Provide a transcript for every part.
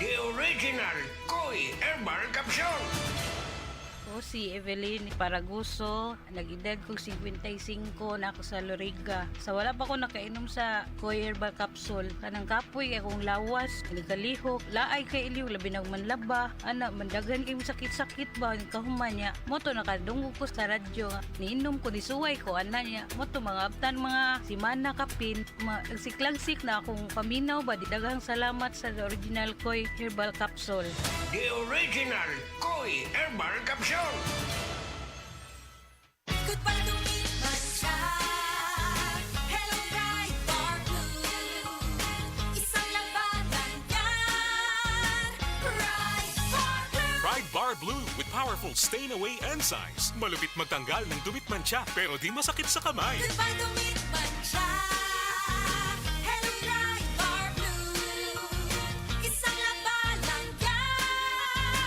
The original Koi Herbal Capsule. O si Evelyn Paraguso, nag-edad kong 55 na ako sa Loriga. Sa wala pa ako nakainom sa Koi Herbal Capsule, kanang kapoy akong lawas, nagkalihok, laay kay iliw, labi na manlaba, mandagan kay sakit-sakit ba, kahuman niya. Moto nakadungog ko sa radyo, niinom ko, nisuway ko, niya. Moto mga abtan mga simana kapin, nagsiklagsik na akong paminaw ba, didagang salamat sa original Koi Herbal Capsule. The original Koi Herbal Capsule. Goodbye to me, Mancha. Hello, bright dark blue. Isang labanan yan. Bright Bar Blue. Pride Bar Blue with powerful stain-away enzymes. Malupit magtanggal ng dumit mancha pero di masakit sa kamay. Goodbye to me, Mancha. Hello, bright Bar Blue. Isang labanan yan.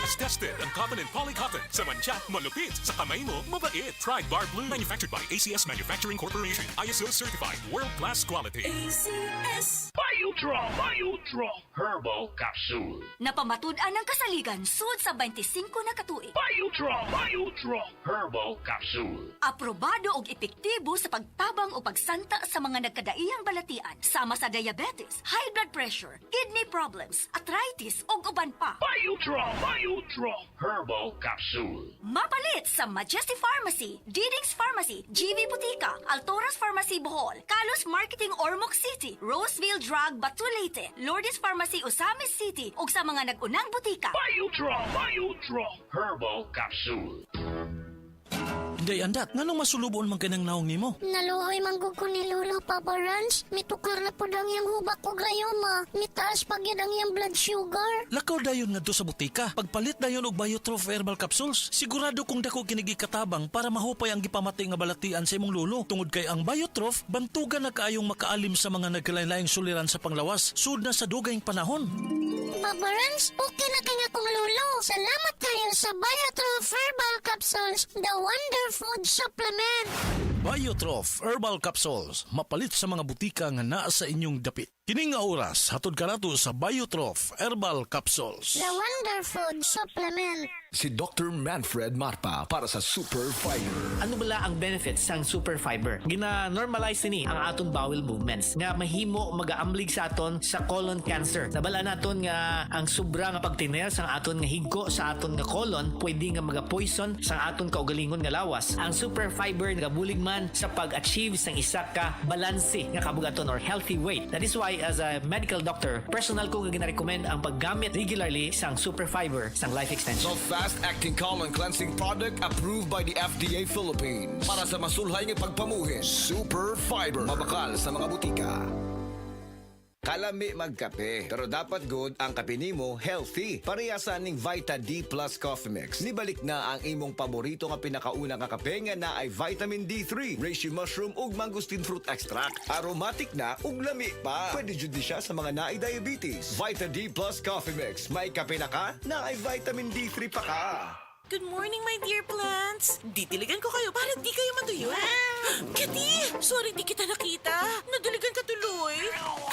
As tested ang cotton and polycotton. Sa mancha, malupit. Sa kamay mo, mabait. Pride Bar Blue. Manufactured by ACS Manufacturing Corporation. ISO certified. World-class quality. ACS. Biotra Herbal Capsule. Napamatud-an ng kasaligan sud sa 25 na katuig. Biotra Herbal Capsule. Aprobado og epektibo sa pagtabang o pagsanta sa mga nagkadaiyang balatian sama sa diabetes, high blood pressure, kidney problems, arthritis ug uban pa. Biotra Herbal Capsule. Mapalit sa Majesty Pharmacy, Diding's Pharmacy, GV Butika, Altoras Pharmacy Bohol, Kalos Marketing Ormoc City, Roseville Drug Batulete, Lourdes Pharmacy Osamis City ug sa mga nag-unang butika. Biotra Herbal Capsule. Day andat, nganong masulubon man kanang naong nimo? Naluhoy manggug ko ni Lolo, Papa Rans. Mitukar na po ang iyang hubak ko grayoma. Mitaas pag yan ang iyang blood sugar. Lakaw dayon ngadto sa butika. Pagpalit dayon og Biotrof Herbal Capsules, sigurado kung dako kinigi katabang para mahupay ang gipamati nga balatian sa imong lolo. Tungod kay ang Biotrof, bantugan na kaayong makaalim sa mga nagkalain-laing suliran sa panglawas, sud na sa dugayng panahon. Papa Rans, okay na kaya kong Lolo. Salamat kayo sa Biotrof Herbal Capsules, the wonder food supplement. Biotrof Herbal Capsules, mapalit sa mga butika nga naa sa inyong dapit. Kining nga oras, hatod ka nato sa Biotrof Herbal Capsules. The wonder food supplement. Si Dr. Manfred Marpa para sa Super Fiber. Ano bala ang benefits sang super fiber? Gina-normalize ni ang aton bowel movements nga mahimo magaamblig sa aton sa colon cancer. Nabala naton nga ang sobra nga pagtiner sang aton nga higko sa aton nga colon pwede nga maga-poison sa aton kaugalingon nga lawas. Ang super fiber nagabulig man sa pag-achieve sang isa ka balanse nga kabugaton or healthy weight. That is why as a medical doctor, personal ko nga gina-recommend ang paggamit regularly sang super fiber sang life extension. So fast-acting colon cleansing product approved by the FDA Philippines. Para sa masulhay ng pagpamuhin, Super Fiber. Mabakal sa mga butika. Kalami magkape, pero dapat good ang kape nimo healthy. Parehasan ning Vita D Plus Coffee Mix. Nibalik na ang imong paborito nga pinakauna nga kape nga na ay vitamin D3, reishi mushroom ug mangosteen fruit extract. Aromatic na ug lami pa. Pwede jud di siya sa mga naay diabetes. Vita D Plus Coffee Mix. May kape na ka, na ay vitamin D3 pa ka. Good morning, my dear plants. Ditiligan ko kayo para di kayo matuyo. Kitty! Sorry di kita nakita. Nadiligan ka tuloy.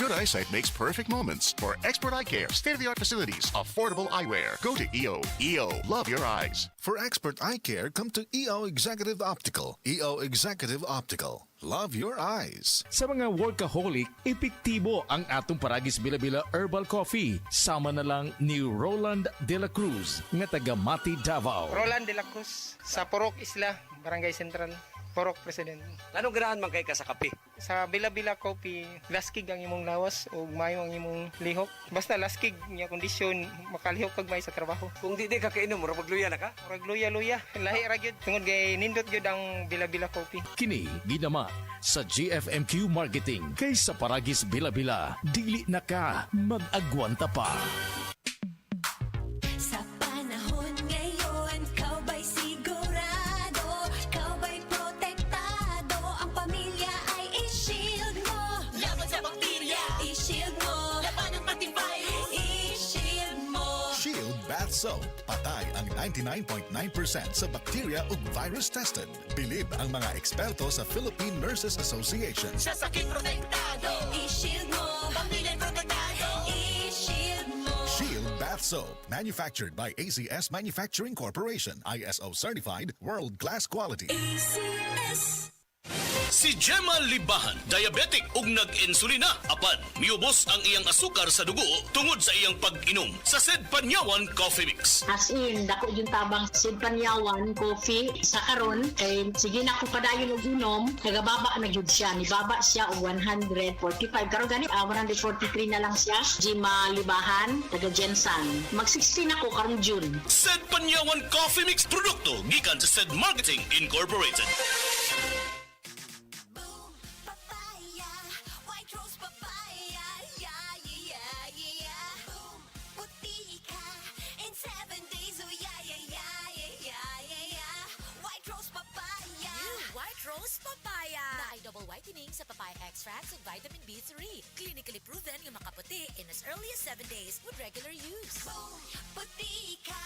Good eyesight makes perfect moments. For expert eye care, state-of-the-art facilities, affordable eyewear. Go to EO. EO, love your eyes. For expert eye care, come to EO Executive Optical. EO Executive Optical. Love your eyes. Sa mga workaholic, epektibo ang atong Paragis Bila-Bila Herbal Coffee. Sama na lang ni Roland De La Cruz, nga taga Mati, Davao. Roland De La Cruz, sa Purok Isla, Barangay Central. Purok President. Anong ganahan man kay ka sa kape? Sa Bila-Bila Coffee, laskig ang imong lawas o mayo ang imong lihok. Basta laskig niya kondisyon, makalihok pag may sa trabaho. Kung di ka kainom, mura magluya na ka? Murag luya-luya. Lahi ra gyud. Tungod kay nindot gyud ang Bila-Bila Coffee. Kini ginama sa GFMQ Marketing. Kay sa Paragis Bila-Bila, dili na ka mag-agwanta pa. Sa panahon ngayon, kau ba'y sigurado? Kau ba'y protektado? Ang pamilya ay i-shield mo. Laban sa bakterya, i-shield mo. Laban ng pati virus, i-shield mo. Shield Bath Soap. Patay ang 99.9% sa bacteria ug virus tested. Bilib ang mga eksperto sa Philippine Nurses Association. Sa sakit protektado, i-shield mo. Pamilya protektado, i-shield mo. Shield Bath Bath Soap, manufactured by ACS Manufacturing Corporation, ISO certified, world-class quality. ACS. Si Gemma Libahan, diabetic ug nag-insulina. Apan, miubos ang iyang asukar sa dugo tungod sa iyang pag-inom sa Sed Panyawan Coffee Mix. As in, dako yung tabang Sed Panyawan coffee sa karon kay sige na ko padayon og inom, nagababa na gyud siya. Nibaba siya og 145 karon gani 143 na lang siya. Gemma Libahan, taga Jensan. Mag-16 ako karong June. Sed Panyawan Coffee Mix produkto gikan sa Sed Marketing Incorporated. White rose papaya, yeah, yeah, yeah. Boom, putika in 7 days, oh yeah, yeah, yeah, yeah, yeah, yeah. White rose papaya. New White Rose Papaya na ay double whitening sa papaya extracts and vitamin B3. Clinically proven yung makaputi in as early as 7 days with regular use. Boom, putika,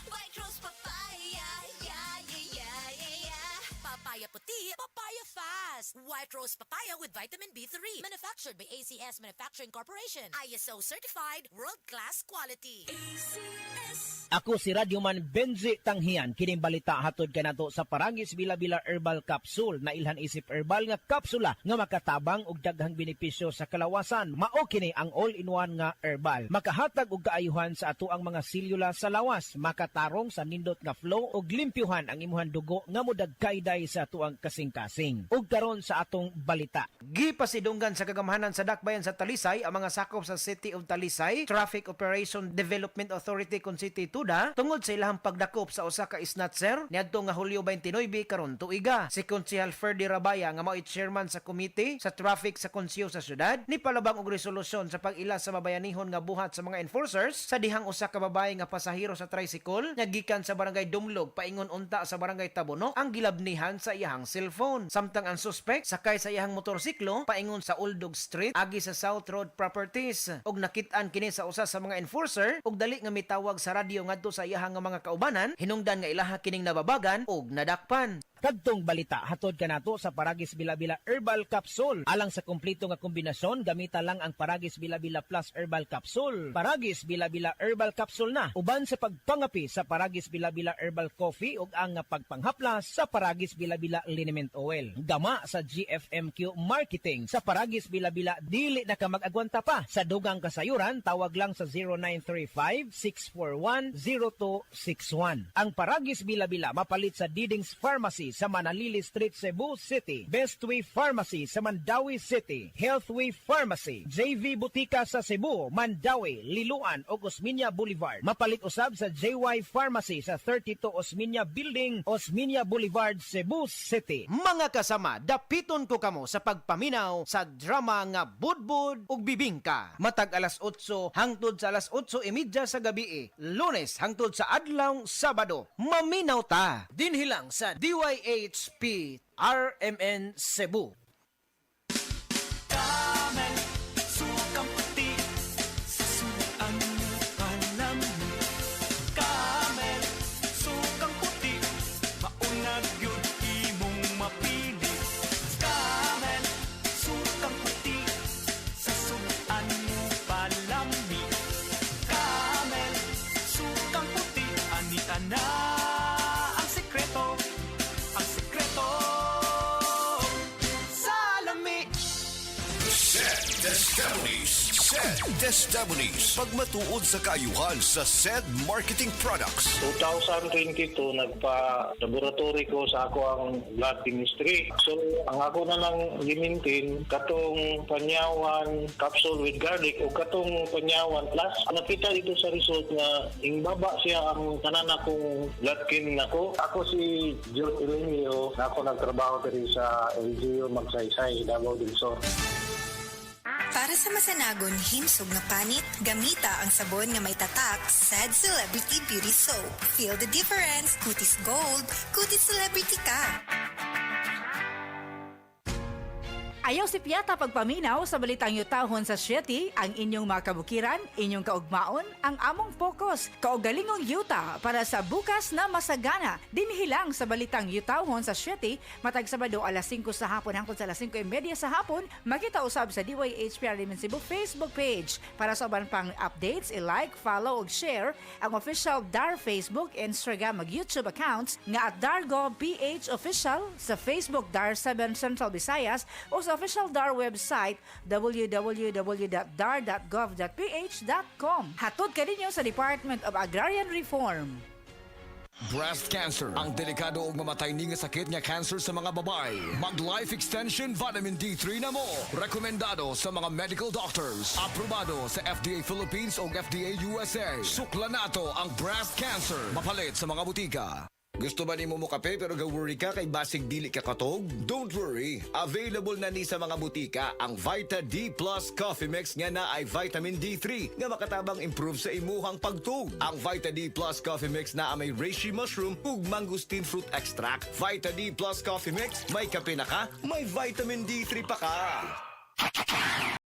white rose papaya, yeah, yeah, yeah, yeah, yeah. Papaya puti, papaya fast. White Rose Papaya with vitamin B3. Manufactured by ACS Manufacturing Corporation. ISO certified, world-class quality. ACS. Ako si Radyoman Benzi Tanghian. Kining balita hatod kanato sa Paragis Bila-Bila Herbal Capsule na ilhan isip herbal nga kapsula nga makatabang og daghang benepisyo sa kalawasan. Mao kini ang all-in-one nga herbal. Makahatag og kaayuhan sa ato ang mga selula sa lawas, makatarong sa nindot nga flow og limpyuhan ang imuhang dugo nga modagkayday sa tuang kasing-kasing. Ug karon sa atong balita. Gipasidunggan sa kagamahanan sa dakbayan sa Talisay ang mga sakop sa City of Talisay Traffic Operation Development Authority kon City Tuda tungod sa ilahang pagdakop sa usa ka snatcher niadto nga Hulyo 29 karon tuiga. Si Konsehal Ferdy Rabaya nga mao'y chairman sa committee sa traffic sa konseyo sa syudad ni palabang og resolusyon sa pag-ila sa mabayanihon nga buhat sa mga enforcers sa dihang usa ka babae nga pasahero sa tricycle nga gikan sa barangay Dumlog paingon unta sa barangay Tabono ang gilabnihan sa iyahang cellphone. Samtang ang suspect sakay sa iyahang motorsiklo paingon sa Uldog Street agi sa South Road Properties og nakit-an kini sa usa sa mga enforcer og dali nga mitawag sa radyo ngadto sa iyahang mga kaubanan hinungdan nga ilaha kining nababagan og nadakpan. Kadtong balita hatod kanato sa Paragis Bila-Bila Herbal Capsule. Alang sa kumpleto nga kombinasyon, gamita lang ang Paragis Bila-Bila Plus Herbal Capsule. Paragis Bila-Bila Herbal Capsule na uban sa pagpangapi sa Paragis Bila-Bila Herbal Coffee ug ang pagpanghaplas sa Paragis Bila-Bila Liniment Oil. Gama sa GFMQ Marketing sa Paragis Bila-Bila dili na ka mag-agwanta pa. Sa dugang kasayuran tawag lang sa 0935-641-0261. Ang Paragis Bila-Bila mapalit sa Diding's Pharmacy sa Manalili Street, Cebu City, Bestway Pharmacy sa Mandawi City, Healthway Pharmacy, JV Butika sa Cebu, Mandawi, Liloan ug Osmeña Boulevard. Mapalit usab sa JY Pharmacy sa 32 Osmeña Building, Osmeña Boulevard, Cebu City. Mga kasama, dapiton ko kamo sa pagpaminaw sa drama nga Budbud ug Bibingka. Matag alas 8 hangtod sa alas 8:30 sa gabi, Lunes hangtod sa adlaw Sabado. Maminaw ta dinhi lang sa DYHP RMN Cebu. Camel, sukang puti, susuan mo palami. Camel, sukang puti, maunag yun imong mapili. Camel, sukang puti, susuan mo palami. Camel, sukang puti, anita na ang sekreto. Ang sekreto sa lami. Sed Destabunis. Pagmatuod sa kaayuhan sa Sed Marketing Products. 2022, nagpa-laboratory ko sa ako ang blood chemistry. So, ang ako na lang gimintin, katong Panyawan capsule with garlic o katong Panyawan plus. Nakita dito sa result nga, baba siya ang tanan akong blood chem nako. Ako si John Elenio, na ako nagtrabaho diri sa LGU Magsaysay, Davao del Sur. Para sa masanagon himsog na panit, gamita ang sabon nga may tatak Sad Celebrity Beauty Soap. Feel the difference. Kutis Gold, kutis celebrity ka. Ayaw si Piata pagpaminaw sa balitang yutahon sa Sieti, ang inyong mga kabukiran, inyong kaugmaon, ang among focus, kaugalingong yuta para sa bukas na masagana. Dinhilang sa balitang yutahon sa Sieti, matag Sabado alas 5 sa hapon hangtod sa alas 5:30 sa hapon, makita usab sa DYHPR Limen Cebu Facebook page. Para sa uban pang updates, i-like, follow ug share ang official DAR Facebook, Instagram ug YouTube accounts nga at DarGovPH Official sa Facebook DAR 7 Central Visayas o sa official DAR website www.dar.gov.ph.com. Hatod ka ninyo sa Department of Agrarian Reform. Breast cancer, ang delikado ug mamatay ni nga sakit nga cancer sa mga babae. Mag-life extension vitamin D3 na mo. Rekomendado sa mga medical doctors. Aprobado sa FDA Philippines o FDA USA. Sukla nato ang breast cancer. Mapalit sa mga butika. Gusto ba nimo mo kape pero ga-worry ka kay basig dili ka katog? Don't worry. Available na ni sa mga butika ang Vita D Plus Coffee Mix nga na ay vitamin D3 nga makatabang improve sa imuhang pagtug. Ang Vita D Plus Coffee Mix na may reishi mushroom ug mangosteen fruit extract. Vita D Plus Coffee Mix, may kape na ka, may vitamin D3 pa ka.